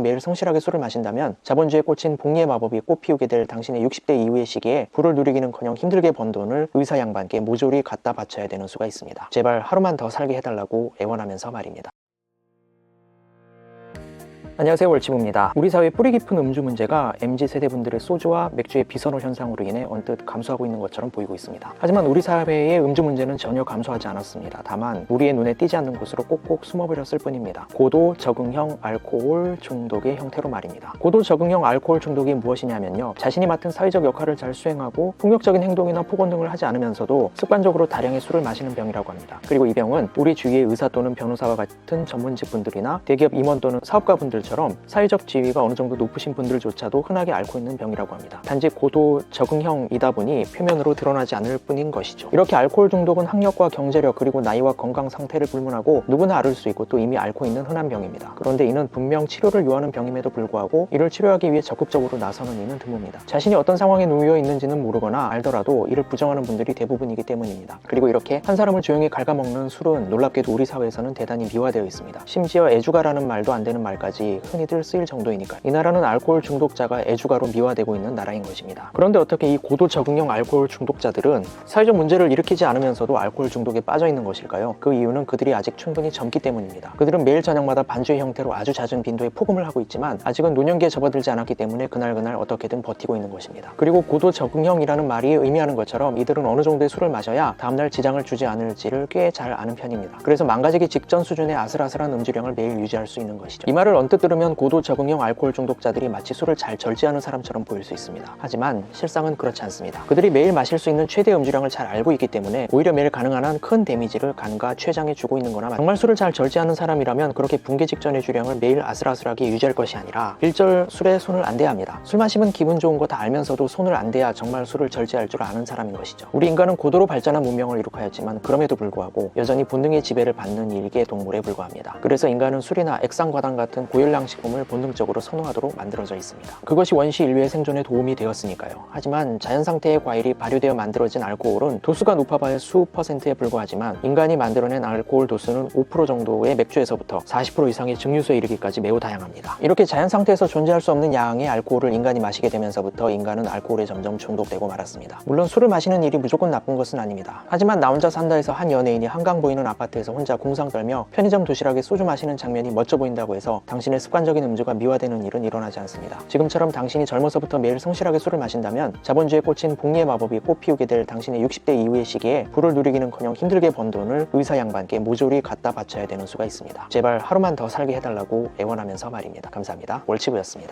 매일 성실하게 술을 마신다면 자본주의에 꽂힌 복리의 마법이 꽃피우게 될 당신의 60대 이후의 시기에 부를 누리기는커녕 힘들게 번 돈을 의사 양반께 모조리 갖다 바쳐야 되는 수가 있습니다. 제발 하루만 더 살게 해달라고 애원하면서 말입니다. 안녕하세요, 월치무입니다. 우리 사회 뿌리 깊은 음주 문제가 MZ세대분들의 소주와 맥주의 비선호 현상으로 인해 언뜻 감소하고 있는 것처럼 보이고 있습니다. 하지만 우리 사회의 음주 문제는 전혀 감소하지 않았습니다. 다만 우리의 눈에 띄지 않는 곳으로 꼭꼭 숨어버렸을 뿐입니다. 고도 적응형 알코올 중독의 형태로 말입니다. 고도 적응형 알코올 중독이 무엇이냐면요, 자신이 맡은 사회적 역할을 잘 수행하고 폭력적인 행동이나 폭언 등을 하지 않으면서도 습관적으로 다량의 술을 마시는 병이라고 합니다. 그리고 이 병은 우리 주위의 의사 또는 변호사와 같은 전문직 분들이나 대기업 임원 또는 사업가분들 처럼 사회적 지위가 어느 정도 높으신 분들조차도 흔하게 앓고 있는 병이라고 합니다. 단지 고도 적응형이다 보니 표면으로 드러나지 않을 뿐인 것이죠. 이렇게 알코올 중독은 학력과 경제력 그리고 나이와 건강 상태를 불문하고 누구나 앓을 수 있고 또 이미 앓고 있는 흔한 병입니다. 그런데 이는 분명 치료를 요하는 병임에도 불구하고 이를 치료하기 위해 적극적으로 나서는 이는 드뭅니다. 자신이 어떤 상황에 놓여 있는지는 모르거나 알더라도 이를 부정하는 분들이 대부분이기 때문입니다. 그리고 이렇게 한 사람을 조용히 갉아먹는 술은 놀랍게도 우리 사회에서는 대단히 미화되어 있습니다. 심지어 애주가라는 말도 안 되는 말까지 흔히들 쓰일 정도이니까 이 나라는 알코올 중독자가 애주가로 미화되고 있는 나라인 것입니다. 그런데 어떻게 이 고도 적응형 알코올 중독자들은 사회적 문제를 일으키지 않으면서도 알코올 중독에 빠져 있는 것일까요? 그 이유는 그들이 아직 충분히 젊기 때문입니다. 그들은 매일 저녁마다 반주의 형태로 아주 잦은 빈도의 폭음을 하고 있지만 아직은 노년기에 접어들지 않았기 때문에 그날그날 어떻게든 버티고 있는 것입니다. 그리고 고도 적응형이라는 말이 의미하는 것처럼 이들은 어느 정도의 술을 마셔야 다음날 지장을 주지 않을지를 꽤 잘 아는 편입니다. 그래서 망가지기 직전 수준의 아슬아슬한 음주량을 매일 유지할 수 있는 것이죠. 이 말을 언뜻 들으면 고도 적응형 알코올 중독자들이 마치 술을 잘 절제하는 사람처럼 보일 수 있습니다. 하지만 실상은 그렇지 않습니다. 그들이 매일 마실 수 있는 최대 음주량을 잘 알고 있기 때문에 오히려 매일 가능한 한 큰 데미지를 간과 췌장에 주고 있는 거나 정말 술을 잘 절제하는 사람이라면 그렇게 붕괴 직전의 주량을 매일 아슬아슬하게 유지할 것이 아니라 일절 술에 손을 안 대야 합니다. 술 마시면 기분 좋은 거 다 알면서도 손을 안 대야 정말 술을 절제할 줄 아는 사람인 것이죠. 우리 인간은 고도로 발전한 문명을 이룩하였지만 그럼에도 불구하고 여전히 본능의 지배를 받는 일개 동물에 불과합니다. 그래서 인간은 술이나 액상과당 같은 고열량 식품을 본능적으로 선호하도록 만들어져 있습니다. 그것이 원시 인류의 생존에 도움이 되었으니까요. 하지만 자연 상태의 과일이 발효되어 만들어진 알코올은 도수가 높아봐야 수 퍼센트에 불과하지만 인간이 만들어낸 알코올 도수는 5% 정도의 맥주에서부터 40% 이상의 증류수에 이르기까지 매우 다양합니다. 이렇게 자연 상태에서 존재할 수 없는 양의 알코올을 인간이 마시게 되면서부터 인간은 알코올에 점점 중독되고 말았습니다. 물론 술을 마시는 일이 무조건 나쁜 것은 아닙니다. 하지만 나 혼자 산다 해서 한 연예인이 한강 보이는 아파트에서 혼자 궁상 떨며 편의점 도시락에 소주 마시는 장면이 멋져 보인다고 해서 당신의 습관적인 음주가 미화되는 일은 일어나지 않습니다. 지금처럼 당신이 젊어서부터 매일 성실하게 술을 마신다면 자본주의에 꽂힌 복리의 마법이 꽃피우게 될 당신의 60대 이후의 시기에 부를 누리기는커녕 힘들게 번 돈을 의사 양반께 모조리 갖다 바쳐야 되는 수가 있습니다. 제발 하루만 더 살게 해달라고 애원하면서 말입니다. 감사합니다. 월치부였습니다.